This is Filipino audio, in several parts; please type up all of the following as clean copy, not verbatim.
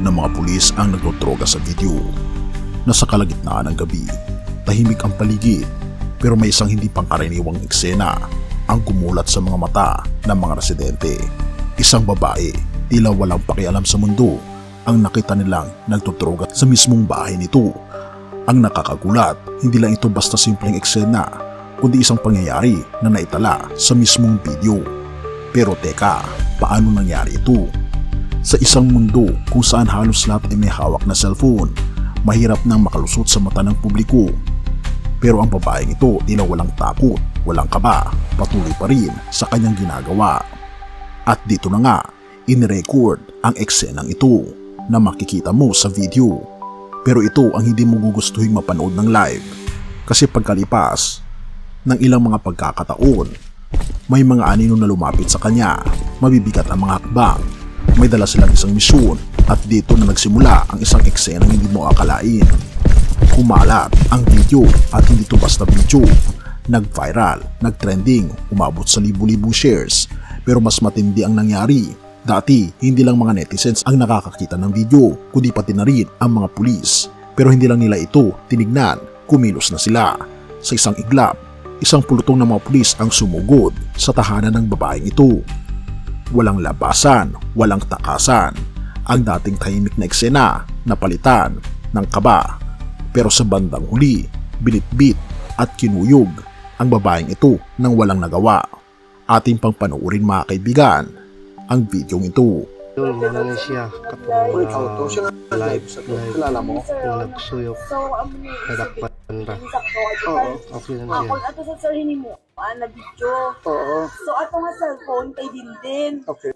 ng mga pulis ang nagdodroga sa video. Nasa kalagitnaan ng gabi, tahimik ang paligid, pero may isang hindi pangkaraniwang eksena ang gumulat sa mga mata ng mga residente. Isang babae, tila walang pakialam sa mundo, ang nakita nilang nagdodroga sa mismong bahay nito. Ang nakakagulat, hindi lang ito basta simpleng eksena, kundi isang pangyayari na naitala sa mismong video. Pero teka, paano nangyari ito? Sa isang mundo kung saan halos lahat ay may hawak na cellphone, mahirap nang makalusot sa mata ng publiko. Pero ang babaeng ito tila walang takot, walang kaba, patuloy pa rin sa kanyang ginagawa. At dito na nga, inirecord ang eksenang ito na makikita mo sa video. Pero ito ang hindi mo gugustuhin mapanood ng live, kasi pagkalipas ng ilang mga pagkakataon, may mga anino na lumapit sa kanya, mabibigat ang mga hakbang, may dala silang isang misyon, at dito na nagsimula ang isang eksenang hindi mo akalain. Kumalat ang video at hindi ito basta video, nag-viral, nag-trending, umabot sa libu-libong shares. Pero mas matindi ang nangyari. Dati, hindi lang mga netizens ang nakakakita ng video, kundi pati na rin ang mga pulis. Pero hindi lang nila ito tinignan, kumilos na sila. Sa isang iglap, isang pulutong ng mga pulis ang sumugod sa tahanan ng babaeng ito. Walang labasan, walang takasan. Ang dating tahimik na eksena napalitan ng kaba. Pero sa bandang huli, binitbit at kinuyog ang babaeng ito nang walang nagawa. Ating pang panoorin mga kaibigan ang video ito. Ano siya katong live kilala mo kung nagsuyok nadakpan ra. Oo, okay na siya. Ako ato sa sarili mo na video. Oo. So ato nga cellphone kay Dindin. Okay.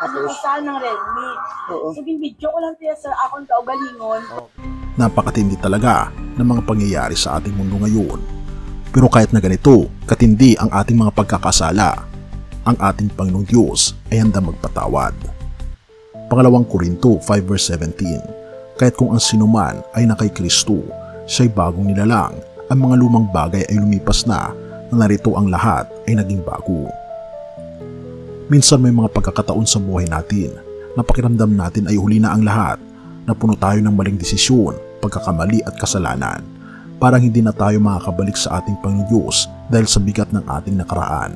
Ako sa nang Redmi. Oo. So video ko lang tiya sa akong kaugalingon. Napakatindi talaga ng mga pangyayari sa ating mundo ngayon. Pero kahit na ganito, katindi ang ating mga pagkakasala, ang ating Panginoong Diyos ay handa magpatawad. Pangalawang Korinto 5:17, kahit kung ang sinuman ay na kay Kristo, siya'y bagong nilalang, ang mga lumang bagay ay lumipas na, narito ang lahat ay naging bago. Minsan may mga pagkakataon sa buhay natin na pakiramdam natin ay huli na ang lahat, na puno tayo ng maling desisyon, pagkakamali at kasalanan. Parang hindi na tayo makakabalik sa ating Panginoong Diyos dahil sa bigat ng ating nakaraan.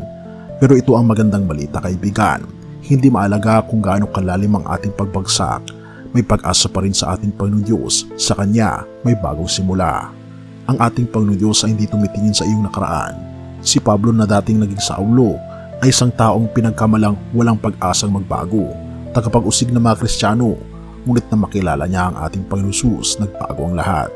Pero ito ang magandang balita kaibigan. Hindi maalaga kung gaano kalalim ang ating pagbagsak, may pag-asa pa rin sa ating Panginoong Diyos. Sa Kanya may bagong simula. Ang ating Panginoong Diyos ay hindi tumitingin sa iyong nakaraan. Si Pablo na dating naging Saulo ay isang taong pinagkamalang walang pag-asang magbago, tagapag-usig na mga Kristiyano, ngunit na makilala niya ang ating Panginoong Hesus, nagbago ang lahat.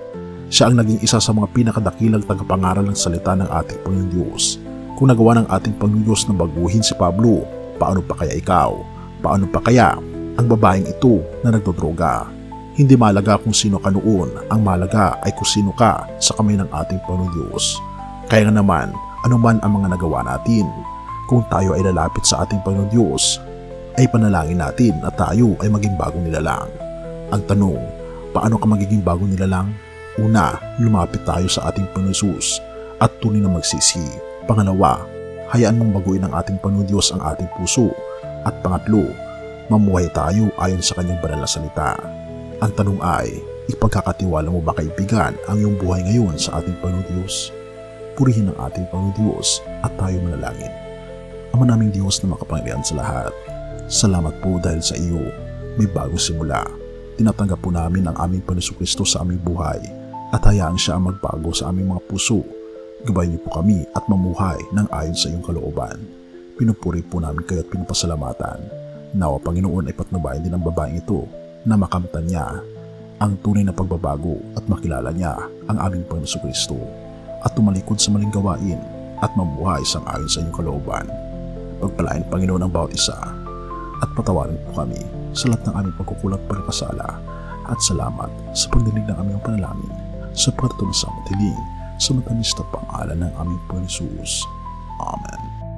Siya ang naging isa sa mga pinakadakilang tagapangaral ng salita ng ating Panginoong Diyos. Kung nagawa ng ating Panginoong Diyos na baguhin si Pablo, paano pa kaya ikaw? Paano pa kaya ang babaeng ito na nagdodroga? Hindi mahalaga kung sino ka noon, ang mahalaga ay kung sino ka sa kamay ng ating Panginoong Diyos. Kaya nga naman, anuman ang mga nagawa natin, kung tayo ay lalapit sa ating Panginoong Diyos, ay panalangin natin na tayo ay maging bagong nilalang. Ang tanong, paano ka magiging bagong nilalang? Una, lumapit tayo sa ating Panginoong Hesus at tunay na magsisi. Pangalawa, hayaan mong baguhin ng ating Panginoong Diyos ang ating puso. At pangatlo, mamuhay tayo ayon sa kanyang banal na salita. Ang tanong ay, ipagkakatiwala mo ba kaibigan ang iyong buhay ngayon sa ating Panginoong Diyos? Purihin ang ating Panginoong Diyos at tayo manalangin. Ama naming Diyos na makapangyarihan sa lahat, salamat po dahil sa iyo may bagong simula. Tinatanggap po namin ang aming Panginoong Kristo sa aming buhay at hayaan siya ang magbago sa aming mga puso. Gabayan niyo po kami at mamuhay ng ayon sa iyong kalooban. Pinupuri po namin kayo at pinapasalamatan. Nawa Panginoon ay patnubayan din ang babaeng ito na makamtan niya ang tunay na pagbabago at makilala niya ang aming Panginoong Kristo at tumalikod sa maling gawain at mamuhay sang ayon sa iyong kalooban. Pagpalain Panginoon ang bawat isa at patawarin po kami sa lahat ng aming pagkukulang pagkakasala at salamat sa pagdinig ng aming panalangin sa pagtutuloy sa matiling sa matamis na pangalan ng aming Panginoon Hesus. Amen.